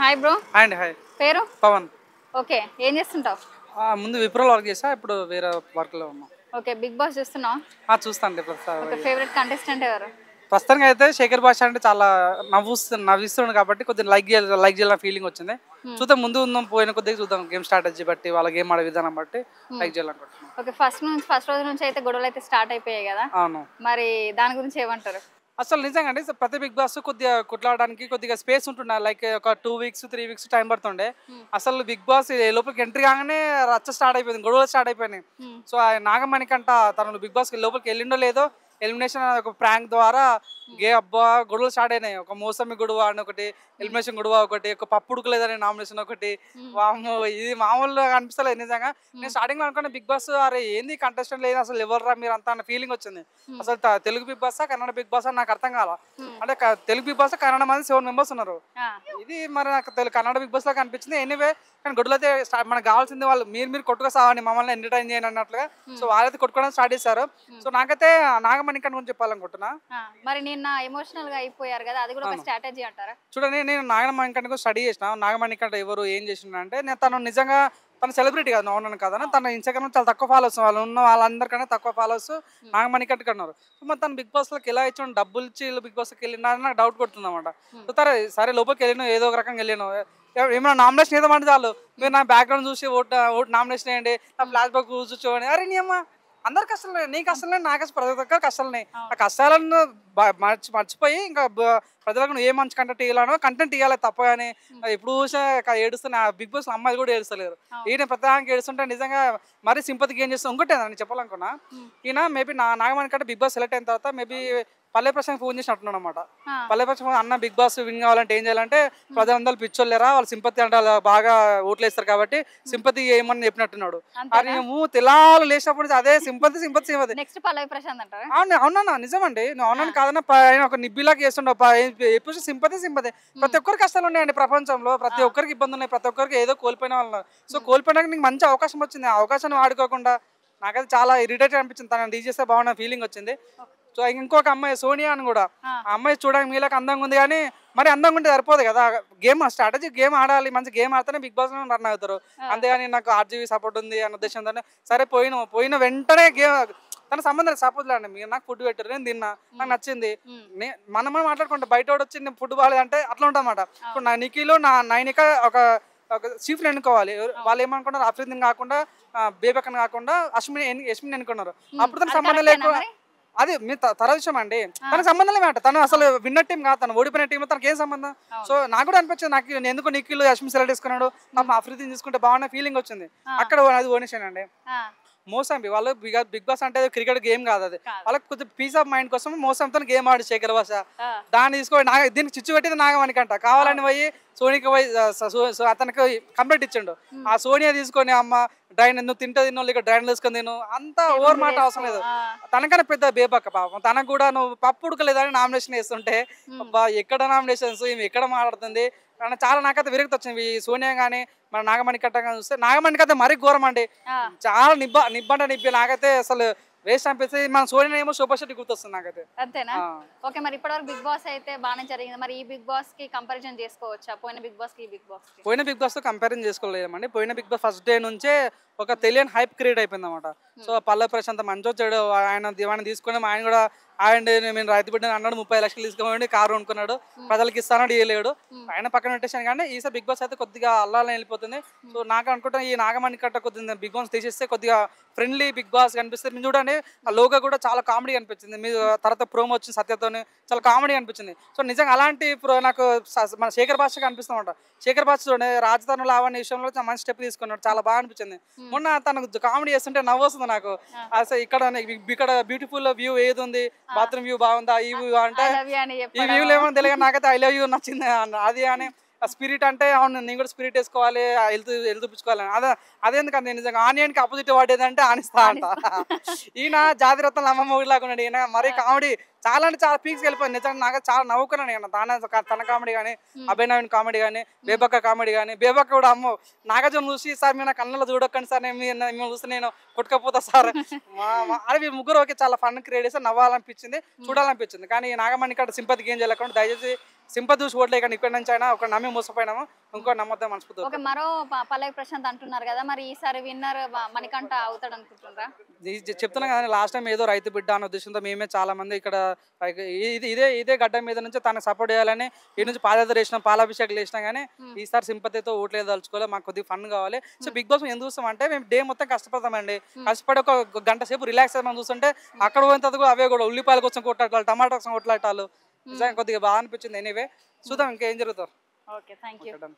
Hi bro. Hi అండి. Hi. పేరు? Pawan. Okay. ఏం చేస్తుంటావు? ముందు విప్రోలో వర్క్ చేసా, ఇప్పుడు వేరే వర్క్లో ఉన్నాం. ఓకే. బిగ్ బాస్ చూస్తున్నావా? చూస్తాండి ఓకే. ఫేవరెట్ కంటెస్టెంట్ ఎవరు? ప్రస్తుతానికి అయితే శేఖర్ భాష అంటే చాలా నవ్విస్తుండు కాబట్టి కొద్దిగా లైక్ చేయాలని ఫీలింగ్ వచ్చింది. చూద్దాం, ముందు ఉందాం, పోయిన కొద్దిగా చూద్దాం. గేమ్ స్ట్రాటజీ బట్టి, వాళ్ళ గేమ్ ఆడే విధానం బట్టి లైక్ చేయాలనుకుంటున్నాం. ఓకే. ఫస్ట్ రోజు నుంచి అయితే గొడవలు అయితే స్టార్ట్ అయిపోయాయి కదా, అవును. మరి దాని గురించి ఏమంటారు? అసలు నిజంగా అండి, ప్రతి బిగ్ బాస్ కొద్దిగా కొట్లాడడానికి కొద్దిగా స్పేస్ ఉంటుండే. లైక్ ఒక 2 వీక్స్ 3 వీక్స్ టైం పడుతుండే. అసలు బిగ్ బాస్ లోపలికి ఎంట్రీ కాగానే రచ్చ స్టార్ట్ అయిపోయింది, గొడవలు స్టార్ట్ అయిపోయినాయి. సో ఆ నాగమణికంట తను బిగ్ బాస్ లోపలికి వెళ్ళిండో లేదో, ఎలిమినేషన్ ఒక ప్రాంక్ ద్వారా అబ్బా గొడవలు స్టార్ట్ అయినాయి. ఒక మోసమి గొడవ అని ఒకటి, ఎలిమినేషన్ గొడవ ఒకటి, ఒక పప్పు ఉడకలేదని నామినేషన్ ఒకటి. వామ్మో, ఇది మామూలుగా అనిపిస్తలేదు నిజంగా. నేను స్టార్టింగ్ లో అనుకున్నా బిగ్ బాస్ అరే ఏంది కంటెస్టెంట్ లేదు, అసలు ఎవర్రా మీరు అంతా అన్న ఫీలింగ్ వచ్చింది. అసలు Telugu Bigg Boss Kannada Bigg Boss నాకు అర్థం కాల. అంటే తెలుగు బిగ్ బాస్ కన్నడ మంది 7 మెంబర్స్ ఉన్నారు. ఇది మరి నాకు కన్నడ బిగ్ బాస్ లాగా అనిపించింది. ఎనీవే, కానీ గొడవలు అయితే మనకు కావాల్సింది వాళ్ళు మీరు కొట్టుగా సావని, మమ్మల్ని ఎంటర్టైన్ చేయని అన్నట్లుగా. సో వాళ్ళైతే కొట్టుకోవడం స్టార్ట్ చేశారు. సో నాకైతే నాగమణికంట గురించి చెప్పాలనుకుంటున్నా. మరి నిన్న ఎమోషనల్ గా అయిపోయారు కదా, అది కూడా ఒక స్ట్రాటజీ అంటారా? చూడండి, నేను నాగమణికంట స్టడీ చేసిన. నాగమణికంట ఎవరు ఏం చేసిన అంటే, నేను తను నిజంగా తన సెలబ్రిటీ కాదు, అవునని కాదని తన ఇన్స్టాగ్రామ్ చాలా తక్కువ ఫాలోవర్స్, వాళ్ళు ఉన్న వాళ్ళందరికన్నా తక్కువ ఫాలోవర్స్ నాగమణికంటకి అన్నారు. సో మరి తను బిగ్ బాస్ లోకి ఎలా ఇచ్చాను, డబ్బులు ఇచ్చి బిగ్ బాస్ లోకి వెళ్ళినా నాకు డౌట్ కొడుతుంది అనమాట. సో సరే లోపలికి వెళ్ళాను, ఏదో ఒక రకంగా వెళ్ళాను. ఏమైనా నామినేషన్ ఏదో చాలు, మీరు నా బ్యాక్గ్రౌండ్ చూసి ఓటు నామినేషన్ వేయండి, నా ఫ్లాష్ బ్యాక్ చూసుకోండి. అరే నీ అమ్మ, అందరికి కష్టాలు, నీ కష్టాలే నాకు ప్రతి ఒక్కరు కష్టాలని. ఆ కష్టాలను మర్చిపోయి ఇంకా ప్రజలకు నువ్వు ఏ మంచి కంటెంట్ ఇవ్వాలనో కంటెంట్ ఇవ్వాలి తప్ప. కానీ ఎప్పుడు చూసా ఏడుస్తున్నా బిగ్ బాస్ అమ్మాయిలు కూడా ఏడుస్తలేరు. ఈయన ప్రతిదానికి ఏడుస్తుంటే నిజంగా మరీ సింపతి గేమ్ చేస్తాను. ఇంకోటి నేను చెప్పాలనుకున్నా, ఈయన మేబీ నాగమణి కంటే బిగ్ బాస్ సెలెక్ట్ అయిన తర్వాత మేబీ పల్లె ప్రశాంత్ ఫోన్ చేసినట్టున్నాడు అనమాట. పల్లె ప్రశాంత్ అన్న బిగ్ బాస్ విన్ కావాలంటే ఏం చేయాలంటే, ప్రజలందరూ పిచ్చోళ్ళేరా, వాళ్ళు సింపతి అంటే బాగా ఓట్లు వేస్తారు కాబట్టి సింపతి ఏమని చెప్పినట్టున్నాడు. అది మేము తెలాలు లేచినప్పుడు అదే సింపతి సింపతి సింపతి. నెక్స్ట్ పల్లవి ప్రశాంత్ అంటారా? అవునన్నా, నిజమండి. నువ్వు అవునని కాదన్నా, ఆయన ఒక నిబ్బిలాగా చేస్తుండవు. ఎప్పుడు సింపతి సింపతి. ప్రతి ఒక్కరికి కష్టాలు ఉన్నాయండి ప్రపంచంలో, ప్రతి ఒక్కరికి ఇబ్బంది ఉన్నాయి, ప్రతి ఒక్కరికి ఏదో కోల్పోయిన వాళ్ళు. సో కోల్పోయినాక నీకు మంచి అవకాశం వచ్చింది, ఆ అవకాశాన్ని వాడుకోకుండా నాకైతే చాలా ఇరిటేట్ అనిపించింది. తనని డీ చేస్తే బాగున్న ఫీలింగ్ వచ్చింది. సో ఇంకొక అమ్మాయి సోనియా అని కూడా, ఆ అమ్మాయి చూడడానికి మీలాక అందంగా ఉంది, కానీ మరి అందంగా ఉంటే సరిపోదు కదా. గేమ్ స్ట్రాటజీ గేమ్ ఆడాలి, మంచి గేమ్ ఆడితేనే బిగ్ బాస్ రన్ అవుతారు. అంతేగాని నాకు ఆర్జీవీ సపోర్ట్ ఉంది అన్న ఉద్దేశంతోనే సరే పోయిన వెంటనే గేమ్ తన సంబంధం సపోజ్ లేండి, మీరు నాకు ఫుడ్ పెట్టారు, నేను తిన్నా, నాకు నచ్చింది, మనం మాట్లాడుకుంటా. బయట వచ్చి ఫుడ్ బాగాలేదంటే అట్లా ఉంటామాట. ఇప్పుడు నా నిఖిలో నా నైనిక ఒక చీఫ్ని ఎన్నుకోవాలి. వాళ్ళు ఏమనుకున్నారు, అఫ్రీదిన్ కాకుండా బేబక్కని కాకుండా యశ్మిని ఎన్నుకున్నారు. అప్పుడు తన సంబంధం లేకుండా అది మీ తర్వాత విషయం అండి. తనకు సంబంధం మాట, తను అసలు విన్న టీం కాదు, తను ఓడిపోయిన టీం, తనకి ఏం సంబంధం. సో నాకు కూడా అనిపించింది, నాకు ఎందుకు నిఖిల్ యశ్మి సెలెక్ట్ చేసుకున్నాడు, అఫ్రీదిన్ తీసుకుంటే బాగున్న ఫీలింగ్ వచ్చింది. అక్కడ అది ఓనేసానండి. మోసంబి వాళ్ళు బిగ్ బాస్ అంటే క్రికెట్ గేమ్ కాదు, అది వాళ్ళకి కొంచెం పీస్ ఆఫ్ మైండ్ కోసం మోసంతో గేమ్ ఆడి శేఖర్ భాష దాన్ని తీసుకొని దీనికి చిచ్చు పెట్టింది నాగమణికంట. కావాలని పోయి సోనీకి పోయి అతనికి కంప్లైంట్ ఇచ్చిండు. ఆ సోనియా తీసుకొని అమ్మ డ్రైన్ నువ్వు తిన్నో లేక డ్రైన్ వేసుకొని తిను, అంతా ఓవర్ మాట అవసరం లేదు. తనకన్నా పెద్ద బేబక్క పాపం, తనకు కూడా నువ్వు పప్పు ఉడకలేదని నామినేషన్ వేస్తుంటే అబ్బా ఎక్కడ నామినేషన్స్, ఈమె ఎక్కడ మాట్లాడుతుంది అని చాలా నాకైతే విరక్తి వచ్చింది. ఈ సోనియా కానీ మన నాగమణికంట కానీ చూస్తే, నాగమణికైతే మరీ ఘోరం అండి, చాలా నిబ్బి నాకైతే అసలు వేస్ట్ అనిపిస్తుంది. మన సోనియా ఏమో సూపర్ శెట్టి గుర్తొస్తుంది నాకైతే. అంతేనా? ఓకే. మరి ఇప్పటివరకు బిగ్ బాస్ అయితే బాగానే జరిగింది, మరి ఈ బిగ్ బాస్ కి కంపారిజన్ చేసుకోవచ్చా? పోయిన బిగ్ బాస్ కి ఈ బిగ్ బాస్ కి? పోయిన బిగ్ బాస్ తో కంపారిజన్ చేసుకోలేమండి. పోయిన బిగ్ బాస్ ఫస్ట్ డే నుంచే ఒక తెలియని హైప్ క్రియేట్ అయిపోయింది అనమాట. సో పల్లవి ప్రశాంత్ మంచో చెడు ఆయన దివాణి తీసుకుని ఆయన కూడా నేను రైతు బిడ్డని అన్నాడు, 30 లక్షలు తీసుకోండి, కారు కొనుక్కున్నాడు, ప్రజలకు ఇస్తానని ఇవ్వలేడు, ఆయన పక్కన పెట్టేసాను. కానీ ఈసారి బిగ్ బాస్ అయితే కొద్దిగా అల్లాలని వెళ్ళిపోతుంది. సో నాకు అనుకుంటున్నా, ఈ నాగమణి కట్ట కొద్దిగా బిగ్ బాస్ తీసేస్తే కొద్దిగా ఫ్రెండ్లీ బిగ్ బాస్ కనిపిస్తుంది. మీరు చూడండి, ఆ లోగో కూడా చాలా కామెడీ అనిపించింది. మీరు తర్వాత ప్రోమో వచ్చింది సత్యతోని, చాలా కామెడీ అనిపించింది. సో నిజంగా అలాంటి నాకు మన శేఖర్ భాష కనిపిస్తామంట. శేఖర్ భాష చూడండి, రాజధానులు అవన్నీ విషయంలో మంచి స్టెప్ తీసుకున్నాడు, చాలా బాగా అనిపించింది. మొన్న తనకు కామెడీ చేస్తుంటే నవ్వు వస్తుంది నాకు. అసలు ఇక్కడ బ్యూటిఫుల్ వ్యూ ఏది ఉంది, బాత్రూమ్ వ్యూ బాగుందా, ఈ వ్యూ అంటే ఈ వ్యూలో ఏమో తెలియదు, నాకైతే ఐ లవ్ యూ నచ్చింది అది అని. స్పిరిట్ అంటే అవును, నేను కూడా స్పిరిట్ వేసుకోవాలి, హెల్త్ చూపించుకోవాలి. అదేందుకంటే నిజంగా ఆనియన్కి ఆపోజిట్ వాడేదంటే ఆనిస్తా అంట. ఈయన జాతిరత్నం అమ్మమ్మ లాగా ఉన్నాడు ఈయన, మరీ కామెడీ చాలా అంటే చాలా పీక్స్ వెళ్ళిపోయింది. నిజంగా నాకు చాలా నవ్వుకున్నాను నేను. తన కామెడీ కానీ, అభయ్ నవీన్ కామెడీ కానీ, బేబక్క కామెడీ కానీ. బేబక్క కూడా అమ్మో నాగార్జున చూసి, సార్ మీరు నా కళ్ళలో చూడకండి సార్, నేను చూస్తే నేను కొట్టుకపోతా సార్ అవి ముగ్గురు ఓకే చాలా ఫన్ క్రియేట్ చేస్తే నవ్వాలనిపించింది, చూడాలనిపించింది. కానీ నాగమణి ఇక్కడ సింపతికి ఏం చేయలేకుండా దయచేసి సింపతి చూసి ఓట్లేకండి. ఇక్కడ నుంచి అయినా ఒక నమ్మి మోసపోయినాము, ఇంకో నమ్మద్దాం మనస్ఫూర్తి. ఓకే, మరో పల్లవి ప్రశాంత్ అంటున్నారు కదా, మరి ఈసారి విన్నర్ మణికంఠ అవుతాడు అనుకుంటున్నారా? చెప్తున్నా కదా, లాస్ట్ టైం ఏదో రైతు బిడ్డ అనే ఉద్దేశంతో మేమే చాలా మంది ఇక్కడ ఇదే గడ్డ మీద నుంచి తనకు సపోర్ట్ చేయాలని ఈ నుంచి పాదయాత్ర చేసినాం, పాలాభిషేకాలు చేసినాం. కానీ ఈసారి సింపతితో ఓట్లేదు తలుచుకోవాలి, మాకు కొద్దిగా ఫన్ కావాలి. సో బిగ్ బాస్ ఎందుకు చూస్తాం అంటే మేము డే మొత్తం కష్టపడతామండి. కష్టపడి ఒక గంట సేపు రిలాక్స్ మనం చూస్తుంటే అక్కడ పోయిన తర్వాత కూడా అవే కూడా ఉల్లిపాయల కోసం కొట్లాటాలు, టమాటా కోసం కొట్లాటాలు నిజంగా కొద్దిగా బాగా అనిపించింది. ఎనీవే చూద్దాం ఇంకేం జరుగుతారు. Okay, thank you.